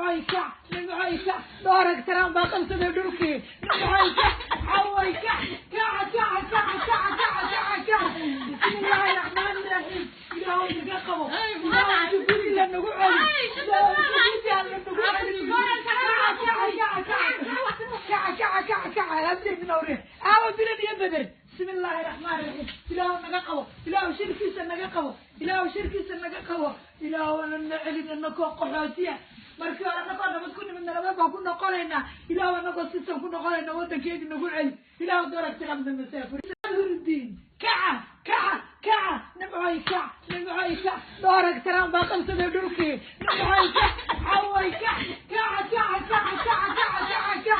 نبعيك نبعيك دورك ترى باقم تدركي نبعيك عويك كع كع كع كع كع كع بسم الله الرحمن الرحيم إلهي نقبو إلهي تقولي لنا نقعد بسم الله الرحمن الرحيم إلهي نقبو إلهي شركي سنقبو إلهي شركي سنقبو إلهي نعلن أنك قحوتية markii hore anagoo nabad ku nimid nabad baan ku noqonaynaa ilaahu anagoo sisan ku noqonayna waddankeegi nagu celi ilaahu dooragti qabda masaafur diin kaca kaca kaca nabcayka nabcayka doorag taraan baa qabsaday dhulkii nabcayka cawayka kaca kaca kaca kaca kaca kaca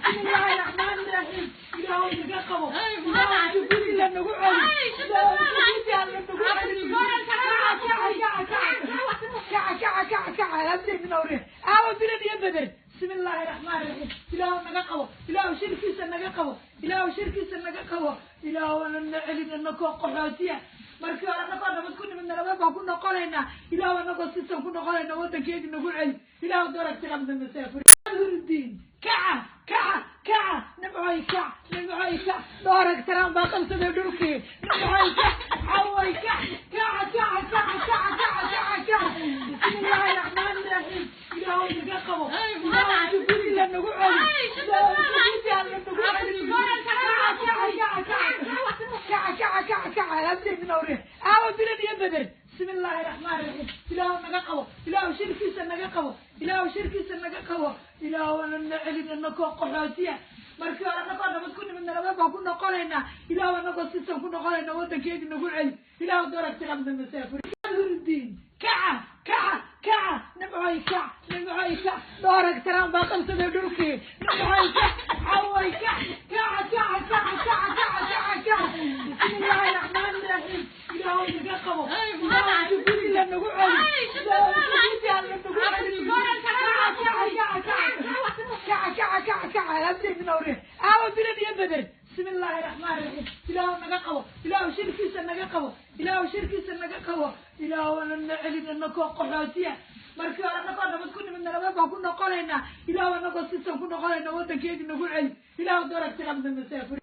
bismillaahi raxmaani raxiim ilaahu naga qabo ilaahu guri la nagu celi بسم الله الرحمن الرحيم إلهي نقبو إلهي شركي سنقبو إلهي شركي سنقبو إلهي نعلن أنك قحوتية markii hore anagoo nabad ku nimid nabad baan ku noqonaynaa ilaahu anagoo sisan ku noqonayna waddankeegi nagu celi ilaahu dooragti qabda masaafur diin kaca kaca kaca nabcayka nabcayka doorag taraan baa qabsaday dhulkii nabcayka cawayka kaca kaca kaca kaca kaca kaca bismillaahi raxmaani raxiim ilaahu naga qabo ilaahu guri la nagu celi بسم الله الرحمن الرحيم إلهي نقبو إلهي شركي سنقبو إلهي شركي سنقبو إلهي نعلن أنك قحوتية markii hore anagoo nabad ku nimid nabad baan ku noqonaynaa ilaahu anagoo sisan ku noqonayna waddankeegi nagu celi ilaahu dooragti qabda masaafur diin kaca kaca kaca nabcayka nabcayka doorag taraan baa qabsaday dhulkii nabcayka cawayka kaca kaca kaca kaca kaca kaca bismillaahi raxmaani raxiim ilaahu naga qabo ilaahu guri la nagu celi بسم الله الرحمن الرحيم إلهي نقبو إلهي شركي سنقبو إلهي شركي سنقبو إلهي نعلن أنك قحوتية markii hore anagoo nabad ku nimid nabad baan ku noqonaynaa ilaahu anagoo sisan ku noqonayna waddankeegi nagu celi ilaahu dooragti qabda masaafur